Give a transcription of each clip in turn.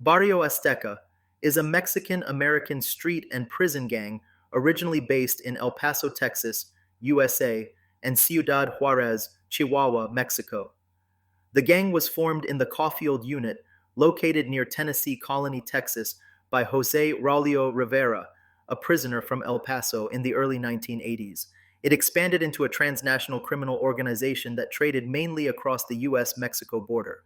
Barrio Azteca is a Mexican-American street and prison gang originally based in El Paso, Texas, USA, and Ciudad Juarez, Chihuahua, Mexico. The gang was formed in the Caulfield Unit, located near Tennessee Colony, Texas, by Jose Raulio Rivera, a prisoner from El Paso in the early 1980s. It expanded into a transnational criminal organization that traded mainly across the U.S. Mexico border.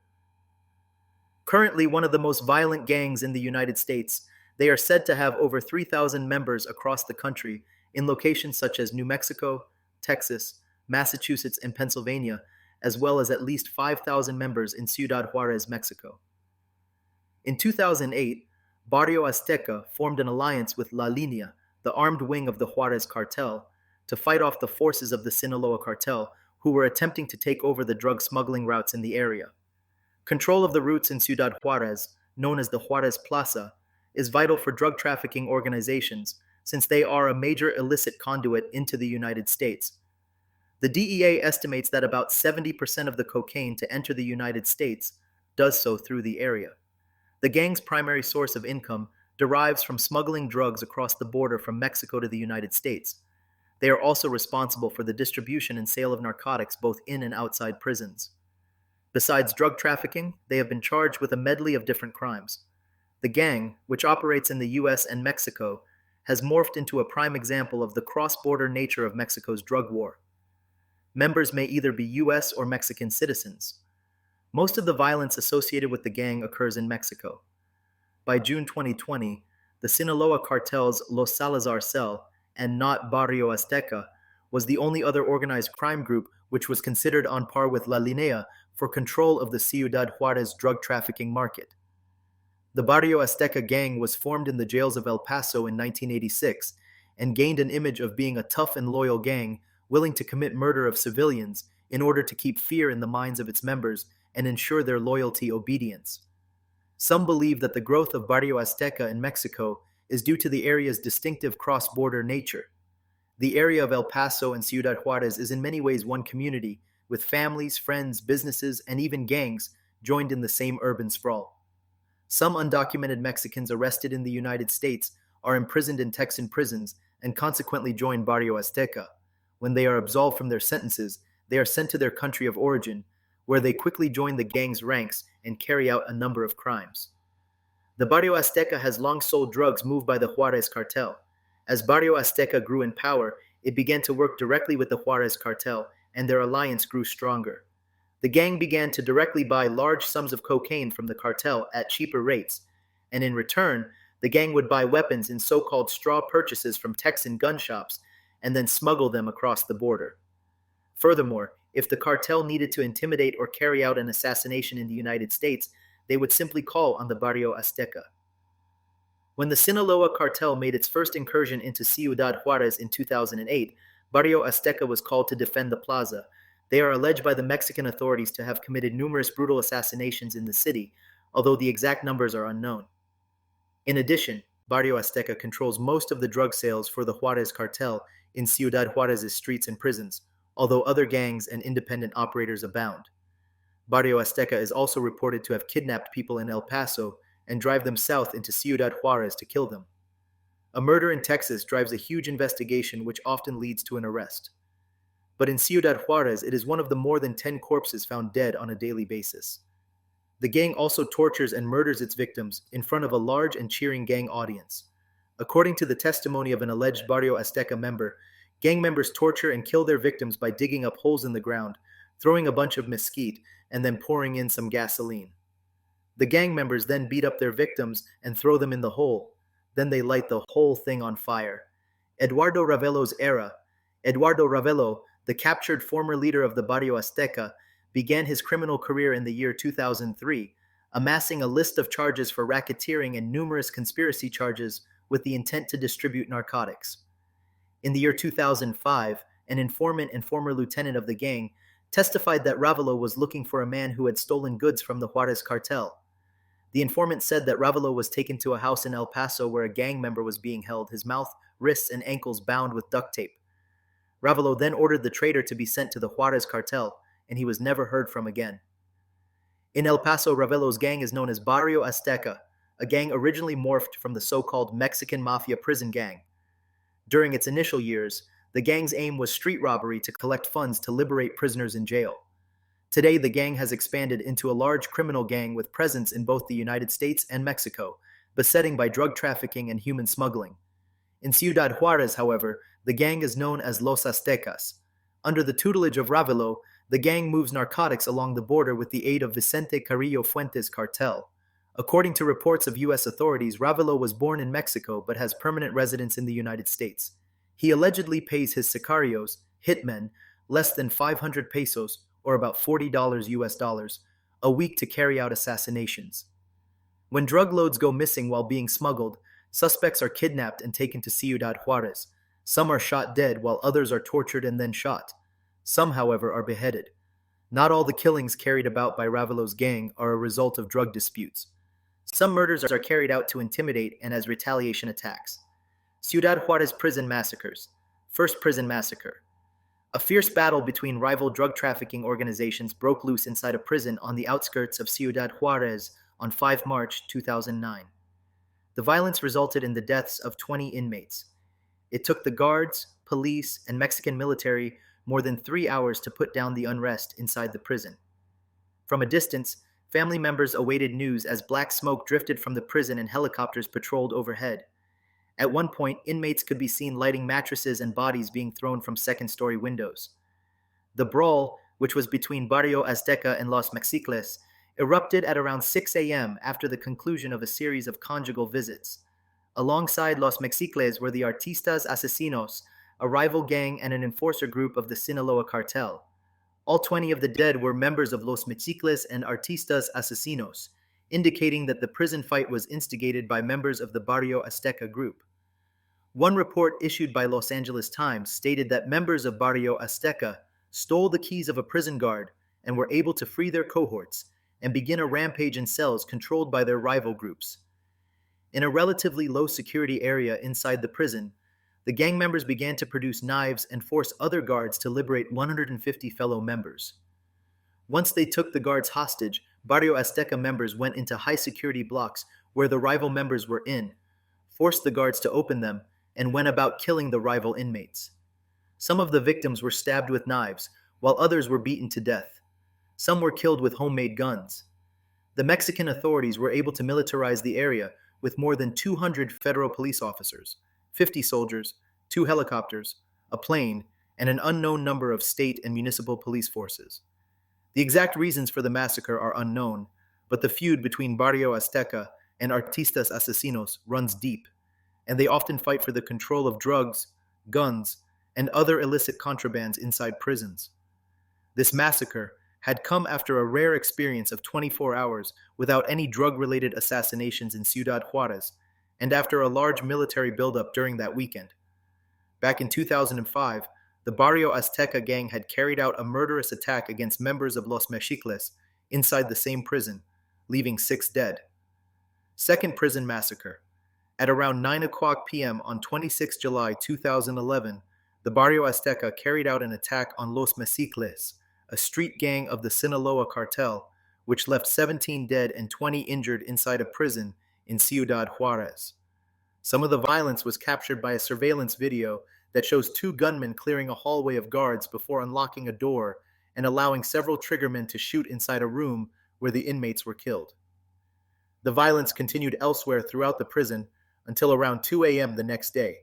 Currently one of the most violent gangs in the United States, they are said to have over 3,000 members across the country in locations such as New Mexico, Texas, Massachusetts, and Pennsylvania, as well as at least 5,000 members in Ciudad Juarez, Mexico. In 2008, Barrio Azteca formed an alliance with La Línea, the armed wing of the Juarez Cartel, to fight off the forces of the Sinaloa Cartel, who were attempting to take over the drug smuggling routes in the area. Control of the routes in Ciudad Juarez, known as the Juarez Plaza, is vital for drug trafficking organizations since they are a major illicit conduit into the United States. The DEA estimates that about 70% of the cocaine to enter the United States does so through the area. The gang's primary source of income derives from smuggling drugs across the border from Mexico to the United States. They are also responsible for the distribution and sale of narcotics both in and outside prisons. Besides drug trafficking, they have been charged with a medley of different crimes. The gang, which operates in the US and Mexico, has morphed into a prime example of the cross-border nature of Mexico's drug war. Members may either be US or Mexican citizens. Most of the violence associated with the gang occurs in Mexico. By June 2020, the Sinaloa cartel's Los Salazar cell, and not Barrio Azteca, was the only other organized crime group which was considered on par with La Línea for control of the Ciudad Juarez drug trafficking market. The Barrio Azteca gang was formed in the jails of El Paso in 1986 and gained an image of being a tough and loyal gang willing to commit murder of civilians in order to keep fear in the minds of its members and ensure their loyalty obedience. Some believe that the growth of Barrio Azteca in Mexico is due to the area's distinctive cross-border nature. The area of El Paso and Ciudad Juarez is in many ways one community, with families, friends, businesses, and even gangs joined in the same urban sprawl. Some undocumented Mexicans arrested in the United States are imprisoned in Texan prisons and consequently join Barrio Azteca. When they are absolved from their sentences, they are sent to their country of origin, where they quickly join the gang's ranks and carry out a number of crimes. The Barrio Azteca has long sold drugs moved by the Juarez Cartel. As Barrio Azteca grew in power, it began to work directly with the Juarez Cartel, and their alliance grew stronger. The gang began to directly buy large sums of cocaine from the cartel at cheaper rates, and in return, the gang would buy weapons in so-called straw purchases from Texan gun shops and then smuggle them across the border. Furthermore, if the cartel needed to intimidate or carry out an assassination in the United States, they would simply call on the Barrio Azteca. When the Sinaloa cartel made its first incursion into Ciudad Juarez in 2008, Barrio Azteca was called to defend the plaza. They are alleged by the Mexican authorities to have committed numerous brutal assassinations in the city, although the exact numbers are unknown. In addition, Barrio Azteca controls most of the drug sales for the Juarez cartel in Ciudad Juarez's streets and prisons, although other gangs and independent operators abound. Barrio Azteca is also reported to have kidnapped people in El Paso and drive them south into Ciudad Juarez to kill them. A murder in Texas drives a huge investigation which often leads to an arrest. But in Ciudad Juarez, it is one of the more than 10 corpses found dead on a daily basis. The gang also tortures and murders its victims in front of a large and cheering gang audience. According to the testimony of an alleged Barrio Azteca member, gang members torture and kill their victims by digging up holes in the ground, throwing a bunch of mesquite, and then pouring in some gasoline. The gang members then beat up their victims and throw them in the hole. Then they light the whole thing on fire. Eduardo Ravelo's era. Eduardo Ravelo, the captured former leader of the Barrio Azteca, began his criminal career in the year 2003, amassing a list of charges for racketeering and numerous conspiracy charges with the intent to distribute narcotics. In the year 2005, an informant and former lieutenant of the gang testified that Ravelo was looking for a man who had stolen goods from the Juarez cartel. The informant said that Ravelo was taken to a house in El Paso where a gang member was being held, his mouth, wrists, and ankles bound with duct tape. Ravelo then ordered the traitor to be sent to the Juarez cartel, and he was never heard from again. In El Paso, Ravelo's gang is known as Barrio Azteca, a gang originally morphed from the so-called Mexican Mafia prison gang. During its initial years, the gang's aim was street robbery to collect funds to liberate prisoners in jail. Today, the gang has expanded into a large criminal gang with presence in both the United States and Mexico, besetting by drug trafficking and human smuggling. In Ciudad Juarez, however, the gang is known as Los Aztecas. Under the tutelage of Ravelo, the gang moves narcotics along the border with the aid of Vicente Carrillo Fuentes' cartel. According to reports of U.S. authorities, Ravelo was born in Mexico but has permanent residence in the United States. He allegedly pays his sicarios, hitmen, less than 500 pesos, or about $40 US dollars, a week to carry out assassinations. When drug loads go missing while being smuggled, suspects are kidnapped and taken to Ciudad Juarez. Some are shot dead while others are tortured and then shot. Some, however, are beheaded. Not all the killings carried about by Ravelo's gang are a result of drug disputes. Some murders are carried out to intimidate and as retaliation attacks. Ciudad Juarez prison massacres. First prison massacre. A fierce battle between rival drug trafficking organizations broke loose inside a prison on the outskirts of Ciudad Juarez on 5 March 2009. The violence resulted in the deaths of 20 inmates. It took the guards, police, and Mexican military more than 3 hours to put down the unrest inside the prison. From a distance, family members awaited news as black smoke drifted from the prison and helicopters patrolled overhead. At one point, inmates could be seen lighting mattresses and bodies being thrown from second-story windows. The brawl, which was between Barrio Azteca and Los Mexiques, erupted at around 6 a.m. after the conclusion of a series of conjugal visits. Alongside Los Mexiques were the Artistas Assassinos, a rival gang and an enforcer group of the Sinaloa cartel. All 20 of the dead were members of Los Mexiques and Artistas Assassinos, indicating that the prison fight was instigated by members of the Barrio Azteca group. One report issued by Los Angeles Times stated that members of Barrio Azteca stole the keys of a prison guard and were able to free their cohorts and begin a rampage in cells controlled by their rival groups. In a relatively low-security area inside the prison, the gang members began to produce knives and force other guards to liberate 150 fellow members. Once they took the guards hostage, Barrio Azteca members went into high-security blocks where the rival members were in, forced the guards to open them, and went about killing the rival inmates. Some of the victims were stabbed with knives, while others were beaten to death. Some were killed with homemade guns. The Mexican authorities were able to militarize the area with more than 200 federal police officers, 50 soldiers, 2 helicopters, a plane, and an unknown number of state and municipal police forces. The exact reasons for the massacre are unknown, but the feud between Barrio Azteca and Artistas Assassinos runs deep, and they often fight for the control of drugs, guns, and other illicit contrabands inside prisons. This massacre had come after a rare experience of 24 hours without any drug-related assassinations in Ciudad Juarez, and after a large military buildup during that weekend. Back in 2005, the Barrio Azteca gang had carried out a murderous attack against members of Los Mexiques inside the same prison, leaving 6 dead. Second prison massacre. At around 9 o'clock p.m. on 26 July 2011, the Barrio Azteca carried out an attack on Los Mexiques, a street gang of the Sinaloa cartel, which left 17 dead and 20 injured inside a prison in Ciudad Juarez. Some of the violence was captured by a surveillance video that shows 2 gunmen clearing a hallway of guards before unlocking a door and allowing several triggermen to shoot inside a room where the inmates were killed. The violence continued elsewhere throughout the prison until around 2 a.m. the next day.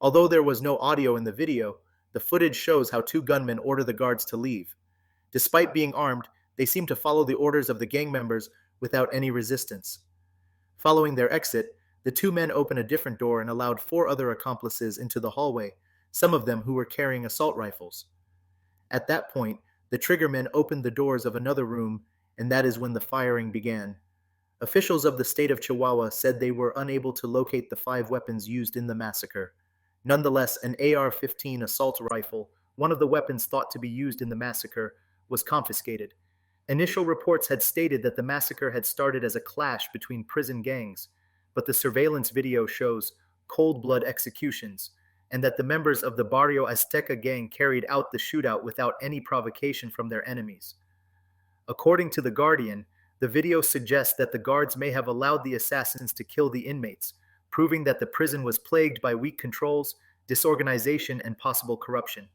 Although there was no audio in the video, the footage shows how 2 gunmen order the guards to leave. Despite being armed, they seem to follow the orders of the gang members without any resistance. Following their exit, the 2 men opened a different door and allowed 4 other accomplices into the hallway, some of them who were carrying assault rifles. At that point, the triggermen opened the doors of another room, and that is when the firing began. Officials of the state of Chihuahua said they were unable to locate the 5 weapons used in the massacre. Nonetheless, an AR-15 assault rifle, one of the weapons thought to be used in the massacre, was confiscated. Initial reports had stated that the massacre had started as a clash between prison gangs, but the surveillance video shows cold-blood executions, and that the members of the Barrio Azteca gang carried out the shootout without any provocation from their enemies. According to The Guardian, The video suggests that the guards may have allowed the assassins to kill the inmates, proving that the prison was plagued by weak controls, disorganization, and possible corruption.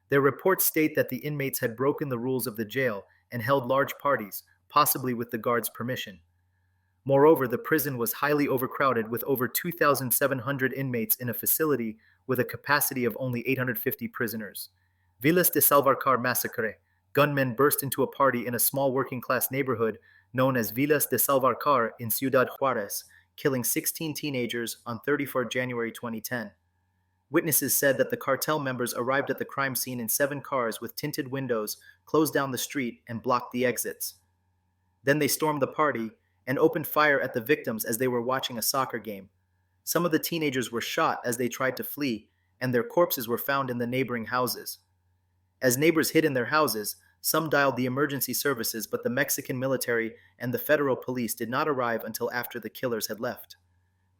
Their reports state that the inmates had broken the rules of the jail and held large parties, possibly with the guards' permission. Moreover, the prison was highly overcrowded with over 2,700 inmates in a facility with a capacity of only 850 prisoners. Villas de Salvarcar massacre. Gunmen burst into a party in a small working-class neighborhood known as Villas de Salvarcar in Ciudad Juarez, killing 16 teenagers on 34 January 2010. Witnesses said that the cartel members arrived at the crime scene in 7 cars with tinted windows, closed down the street, and blocked the exits. Then they stormed the party and opened fire at the victims as they were watching a soccer game. Some of the teenagers were shot as they tried to flee, and their corpses were found in the neighboring houses. As neighbors hid in their houses, some dialed the emergency services, but the Mexican military and the federal police did not arrive until after the killers had left.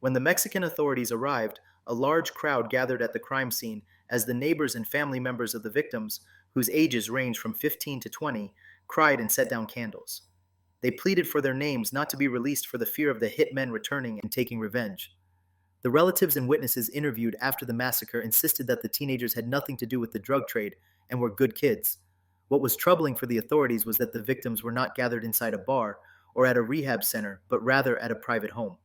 When the Mexican authorities arrived, a large crowd gathered at the crime scene as the neighbors and family members of the victims, whose ages ranged from 15 to 20, cried and set down candles. They pleaded for their names not to be released for the fear of the hitmen returning and taking revenge. The relatives and witnesses interviewed after the massacre insisted that the teenagers had nothing to do with the drug trade and were good kids. What was troubling for the authorities was that the victims were not gathered inside a bar or at a rehab center, but rather at a private home.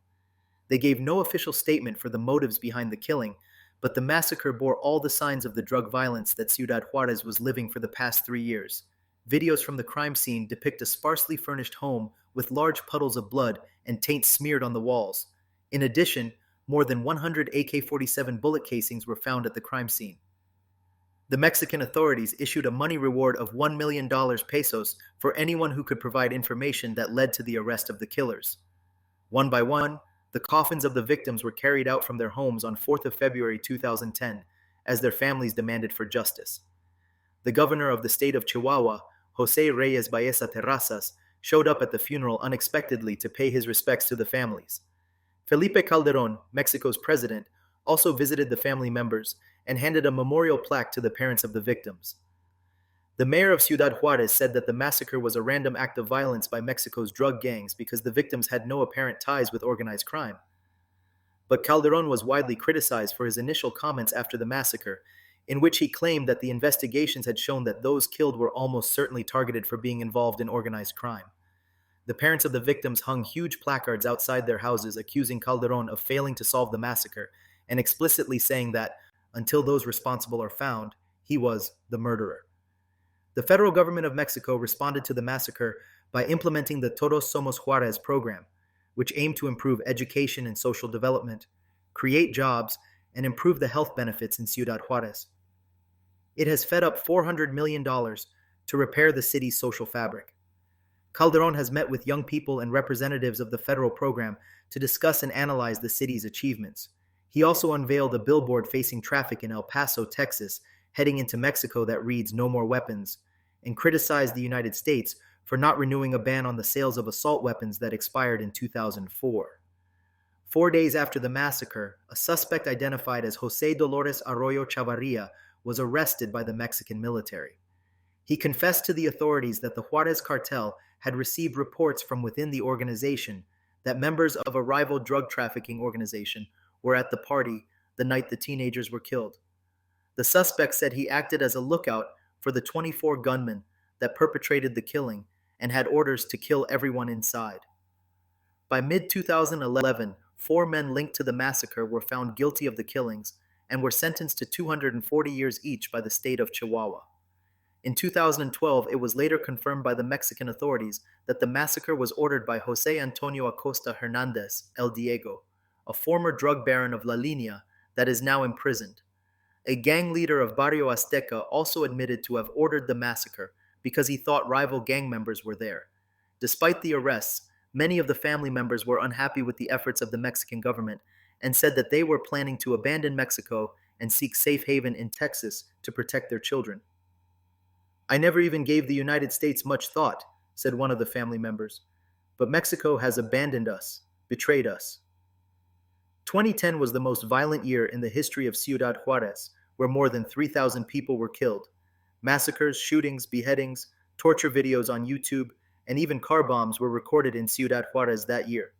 They gave no official statement for the motives behind the killing, but the massacre bore all the signs of the drug violence that Ciudad Juarez was living for the past 3 years. Videos from the crime scene depict a sparsely furnished home with large puddles of blood and taint smeared on the walls. In addition, more than 100 AK-47 bullet casings were found at the crime scene. The Mexican authorities issued a money reward of $1 million pesos for anyone who could provide information that led to the arrest of the killers. One by one, the coffins of the victims were carried out from their homes on 4th of February 2010, as their families demanded for justice. The governor of the state of Chihuahua, José Reyes Baeza Terrazas, showed up at the funeral unexpectedly to pay his respects to the families. Felipe Calderón, Mexico's president, also visited the family members and handed a memorial plaque to the parents of the victims. The mayor of Ciudad Juarez said that the massacre was a random act of violence by Mexico's drug gangs because the victims had no apparent ties with organized crime. But Calderón was widely criticized for his initial comments after the massacre, in which he claimed that the investigations had shown that those killed were almost certainly targeted for being involved in organized crime. The parents of the victims hung huge placards outside their houses accusing Calderón of failing to solve the massacre and explicitly saying that, until those responsible are found, he was the murderer. The federal government of Mexico responded to the massacre by implementing the Todos Somos Juarez program, which aimed to improve education and social development, create jobs, and improve the health benefits in Ciudad Juarez. It has fed up $400 million to repair the city's social fabric. Calderón has met with young people and representatives of the federal program to discuss and analyze the city's achievements. He also unveiled a billboard facing traffic in El Paso, Texas, heading into Mexico that reads "No More Weapons," and criticized the United States for not renewing a ban on the sales of assault weapons that expired in 2004. 4 days after the massacre, a suspect identified as José Dolores Arroyo Chavarria was arrested by the Mexican military. He confessed to the authorities that the Juárez Cartel had received reports from within the organization that members of a rival drug trafficking organization were at the party the night the teenagers were killed. The suspect said he acted as a lookout for the 24 gunmen that perpetrated the killing and had orders to kill everyone inside. By mid-2011, 4 men linked to the massacre were found guilty of the killings and were sentenced to 240 years each by the state of Chihuahua. In 2012, it was later confirmed by the Mexican authorities that the massacre was ordered by José Antonio Acosta Hernández, El Diego, a former drug baron of La Línea that is now imprisoned. A gang leader of Barrio Azteca also admitted to have ordered the massacre because he thought rival gang members were there. Despite the arrests, many of the family members were unhappy with the efforts of the Mexican government and said that they were planning to abandon Mexico and seek safe haven in Texas to protect their children. "I never even gave the United States much thought," said one of the family members, "but Mexico has abandoned us, betrayed us." 2010 was the most violent year in the history of Ciudad Juarez, where more than 3,000 people were killed. Massacres, shootings, beheadings, torture videos on YouTube, and even car bombs were recorded in Ciudad Juarez that year.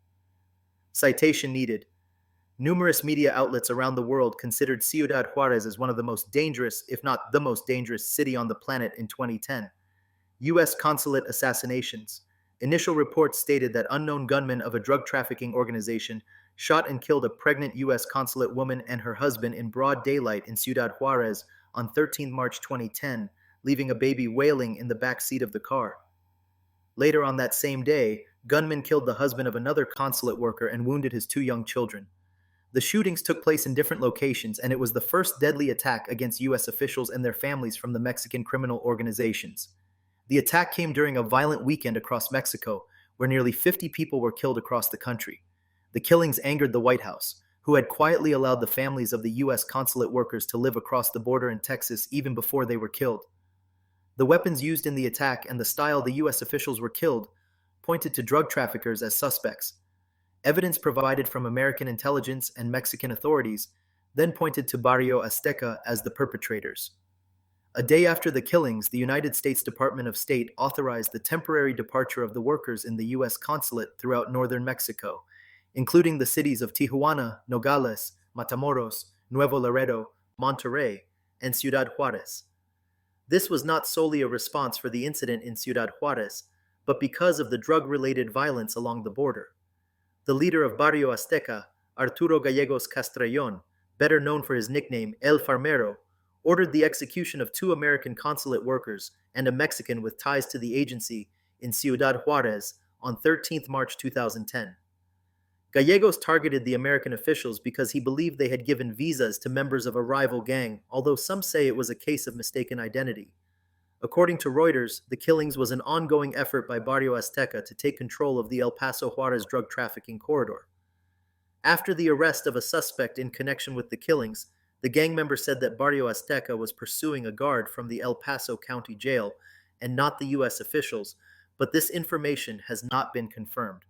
Citation needed. Numerous media outlets around the world considered Ciudad Juarez as one of the most dangerous, if not the most dangerous, city on the planet in 2010. U.S. consulate assassinations. Initial reports stated that unknown gunmen of a drug trafficking organization shot and killed a pregnant U.S. consulate woman and her husband in broad daylight in Ciudad Juarez on 13 March 2010, leaving a baby wailing in the back seat of the car. Later on that same day, gunmen killed the husband of another consulate worker and wounded his two young children. The shootings took place in different locations, and it was the first deadly attack against U.S. officials and their families from the Mexican criminal organizations. The attack came during a violent weekend across Mexico, where nearly 50 people were killed across the country. The killings angered the White House, who had quietly allowed the families of the U.S. consulate workers to live across the border in Texas even before they were killed. The weapons used in the attack and the style the U.S. officials were killed pointed to drug traffickers as suspects. Evidence provided from American intelligence and Mexican authorities then pointed to Barrio Azteca as the perpetrators. A day after the killings, the United States Department of State authorized the temporary departure of the workers in the U.S. consulate throughout northern Mexico, including the cities of Tijuana, Nogales, Matamoros, Nuevo Laredo, Monterrey, and Ciudad Juarez. This was not solely a response for the incident in Ciudad Juarez, but because of the drug-related violence along the border. The leader of Barrio Azteca, Arturo Gallegos Castrellon, better known for his nickname El Farmero, ordered the execution of two American consulate workers and a Mexican with ties to the agency in Ciudad Juarez on 13 March 2010. Gallegos targeted the American officials because he believed they had given visas to members of a rival gang, although some say it was a case of mistaken identity. According to Reuters, the killings was an ongoing effort by Barrio Azteca to take control of the El Paso Juarez drug trafficking corridor. After the arrest of a suspect in connection with the killings, the gang member said that Barrio Azteca was pursuing a guard from the El Paso County Jail and not the U.S. officials, but this information has not been confirmed.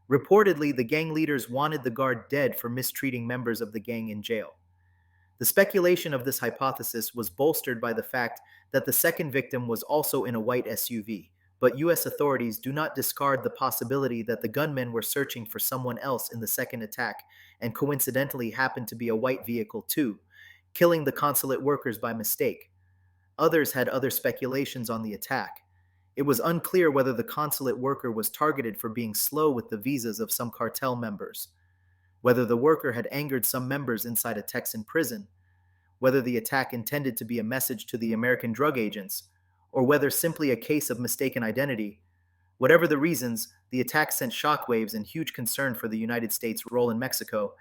Reportedly, the gang leaders wanted the guard dead for mistreating members of the gang in jail. The speculation of this hypothesis was bolstered by the fact that the second victim was also in a white SUV, but U.S. authorities do not discard the possibility that the gunmen were searching for someone else in the second attack and coincidentally happened to be a white vehicle too, killing the consulate workers by mistake. Others had other speculations on the attack. It was unclear whether the consulate worker was targeted for being slow with the visas of some cartel members, whether the worker had angered some members inside a Texan prison, whether the attack intended to be a message to the American drug agents, or whether simply a case of mistaken identity. Whatever the reasons, the attack sent shockwaves and huge concern for the United States' role in Mexico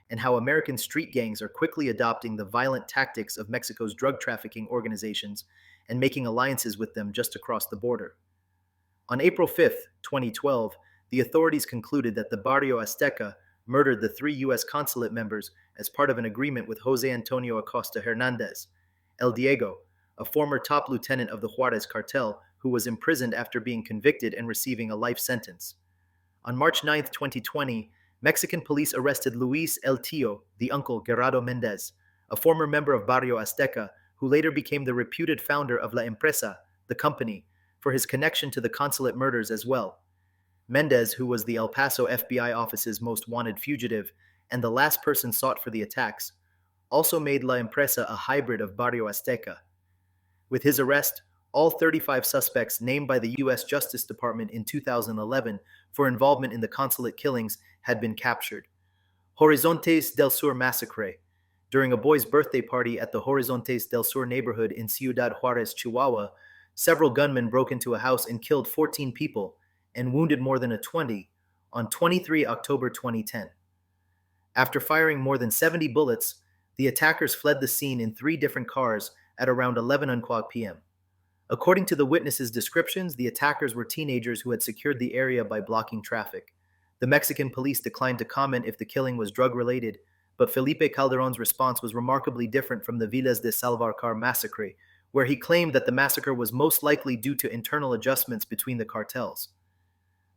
and how American street gangs are quickly adopting the violent tactics of Mexico's drug trafficking organizations and making alliances with them just across the border. On April 5, 2012, the authorities concluded that the Barrio Azteca murdered the three U.S. consulate members as part of an agreement with Jose Antonio Acosta Hernandez, El Diego, a former top lieutenant of the Juárez Cartel who was imprisoned after being convicted and receiving a life sentence. On March 9, 2020, Mexican police arrested Luis El Tío, the uncle Gerardo Mendez, a former member of Barrio Azteca who later became the reputed founder of La Empresa, the company, for his connection to the consulate murders as well. Mendez, who was the El Paso FBI office's most wanted fugitive and the last person sought for the attacks, also made La Empresa a hybrid of Barrio Azteca. With his arrest, all 35 suspects named by the U.S. Justice Department in 2011 for involvement in the consulate killings had been captured. Horizontes del Sur Massacre. During a boy's birthday party at the Horizontes del Sur neighborhood in Ciudad Juarez, Chihuahua, several gunmen broke into a house and killed 14 people and wounded more than 20 on 23 October 2010. After firing more than 70 bullets, the attackers fled the scene in 3 different cars at around 11 p.m. According to the witnesses' descriptions, the attackers were teenagers who had secured the area by blocking traffic. The Mexican police declined to comment if the killing was drug-related, but Felipe Calderon's response was remarkably different from the Villas de Salvarcar massacre, where he claimed that the massacre was most likely due to internal adjustments between the cartels.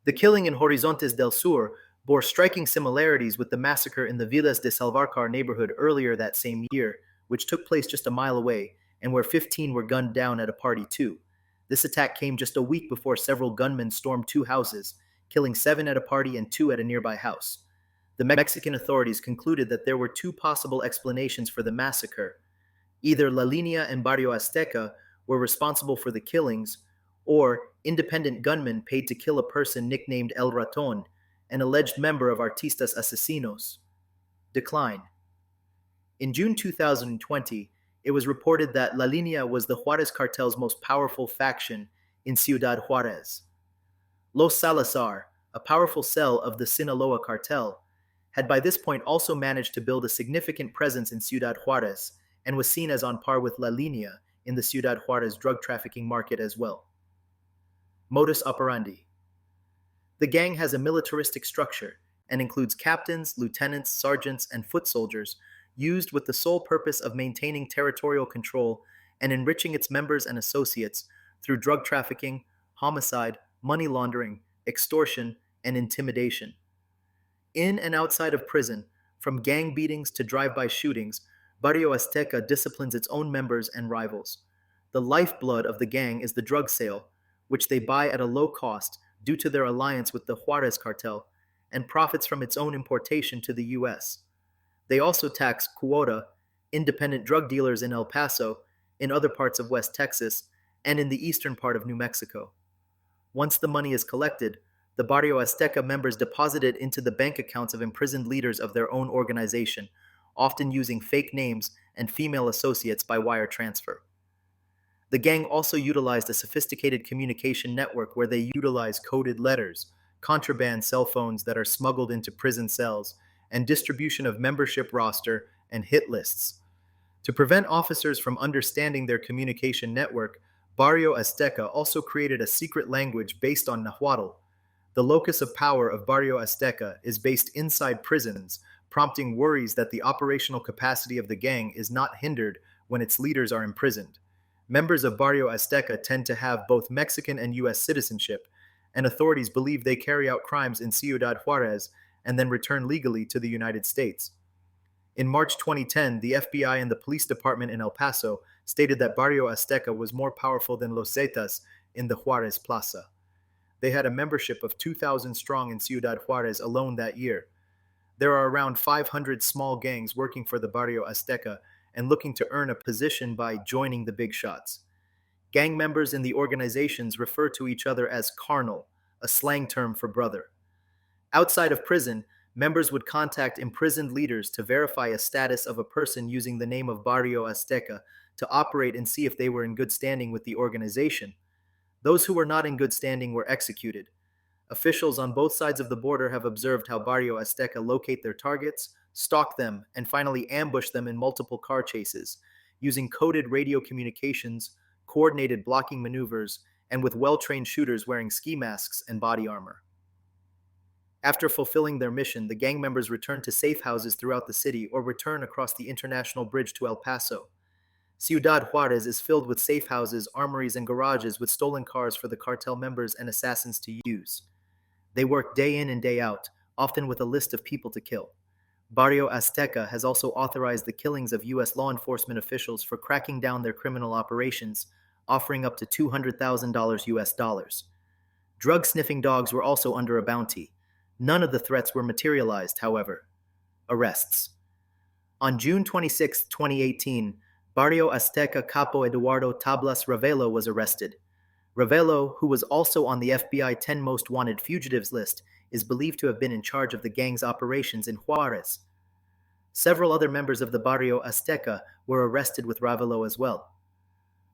The killing in Horizontes del Sur bore striking similarities with the massacre in the Villas de Salvarcar neighborhood earlier that same year, which took place just a mile away, and where 15 were gunned down at a party too. This attack came just a week before several gunmen stormed two houses, killing 7 at a party and 2 at a nearby house. The Mexican authorities concluded that there were two possible explanations for the massacre. Either La Linea and Barrio Azteca were responsible for the killings, or independent gunmen paid to kill a person nicknamed El Raton, an alleged member of Artistas Asesinos. Decline. In June 2020, it was reported that La Linea was the Juárez Cartel's most powerful faction in Ciudad Juárez. Los Salazar, a powerful cell of the Sinaloa cartel, had by this point also managed to build a significant presence in Ciudad Juárez and was seen as on par with La Linea in the Ciudad Juárez drug trafficking market as well. Modus operandi. The gang has a militaristic structure and includes captains, lieutenants, sergeants, and foot soldiers used with the sole purpose of maintaining territorial control and enriching its members and associates through drug trafficking, homicide, money laundering, extortion, and intimidation. In and outside of prison, from gang beatings to drive-by shootings, Barrio Azteca disciplines its own members and rivals. The lifeblood of the gang is the drug sale, which they buy at a low cost due to their alliance with the Juárez Cartel, and profits from its own importation to the U.S. They also tax quota, independent drug dealers in El Paso, in other parts of West Texas, and in the eastern part of New Mexico. Once the money is collected, the Barrio Azteca members deposit it into the bank accounts of imprisoned leaders of their own organization, often using fake names and female associates by wire transfer. The gang also utilized a sophisticated communication network where they utilize coded letters, contraband cell phones that are smuggled into prison cells, and distribution of membership roster and hit lists. To prevent officers from understanding their communication network, Barrio Azteca also created a secret language based on Nahuatl. The locus of power of Barrio Azteca is based inside prisons, prompting worries that the operational capacity of the gang is not hindered when its leaders are imprisoned. Members of Barrio Azteca tend to have both Mexican and U.S. citizenship, and authorities believe they carry out crimes in Ciudad Juárez and then return legally to the United States. In March 2010, the FBI and the police department in El Paso stated that Barrio Azteca was more powerful than Los Zetas in the Juárez Plaza. They had a membership of 2,000 strong in Ciudad Juárez alone that year. There are around 500 small gangs working for the Barrio Azteca and looking to earn a position by joining the big shots. Gang members in the organizations refer to each other as carnal, a slang term for brother. Outside of prison, members would contact imprisoned leaders to verify a status of a person using the name of Barrio Azteca to operate and see if they were in good standing with the organization. Those who were not in good standing were executed. Officials on both sides of the border have observed how Barrio Azteca locate their targets, stalk them, and finally ambush them in multiple car chases, using coded radio communications, coordinated blocking maneuvers, and with well-trained shooters wearing ski masks and body armor. After fulfilling their mission, the gang members return to safe houses throughout the city or return across the international bridge to El Paso. Ciudad Juárez is filled with safe houses, armories, and garages with stolen cars for the cartel members and assassins to use. They work day in and day out, often with a list of people to kill. Barrio Azteca has also authorized the killings of U.S. law enforcement officials for cracking down their criminal operations, offering up to $200,000 US dollars. Drug-sniffing dogs were also under a bounty. None of the threats were materialized, however. Arrests. On June 26, 2018, Barrio Azteca capo Eduardo Ravelo was arrested. Ravelo, who was also on the FBI 10 Most Wanted Fugitives list, is believed to have been in charge of the gang's operations in Juarez. Several other members of the Barrio Azteca were arrested with Ravelo as well.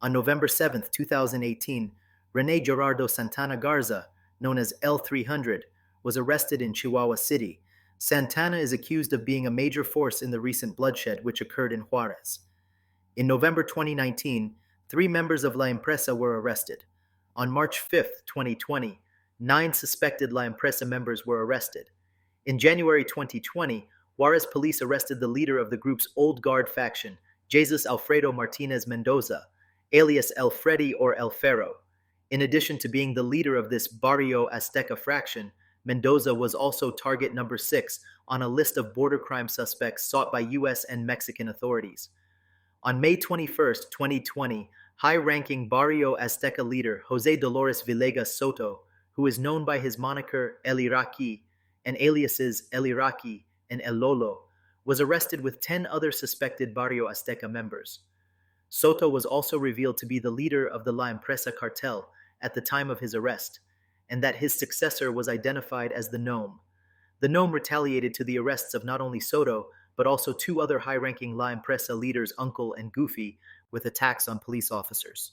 On November 7, 2018, Rene Gerardo Santana Garza, known as L300, was arrested in Chihuahua City. Santana is accused of being a major force in the recent bloodshed which occurred in Juarez. In November 2019, 3 members of La Empresa were arrested. On March 5, 2020, 9 suspected La Empresa members were arrested. In January 2020, Juarez police arrested the leader of the group's Old Guard faction, Jesus Alfredo Martinez Mendoza, alias El Freddy or El Ferro. In addition to being the leader of this Barrio Azteca fraction, Mendoza was also target number 6 on a list of border crime suspects sought by U.S. and Mexican authorities. On May 21, 2020, High-ranking Barrio Azteca leader Jose Dolores Villegas Soto, who is known by his moniker El Iraqi and aliases El Iraqi and El Lolo, was arrested with 10 other suspected Barrio Azteca members. Soto was also revealed to be the leader of the La Empresa cartel at the time of his arrest, and that his successor was identified as the Gnome. The Gnome retaliated to the arrests of not only Soto, but also two other high ranking La Empresa leaders, Uncle and Goofy, with attacks on police officers.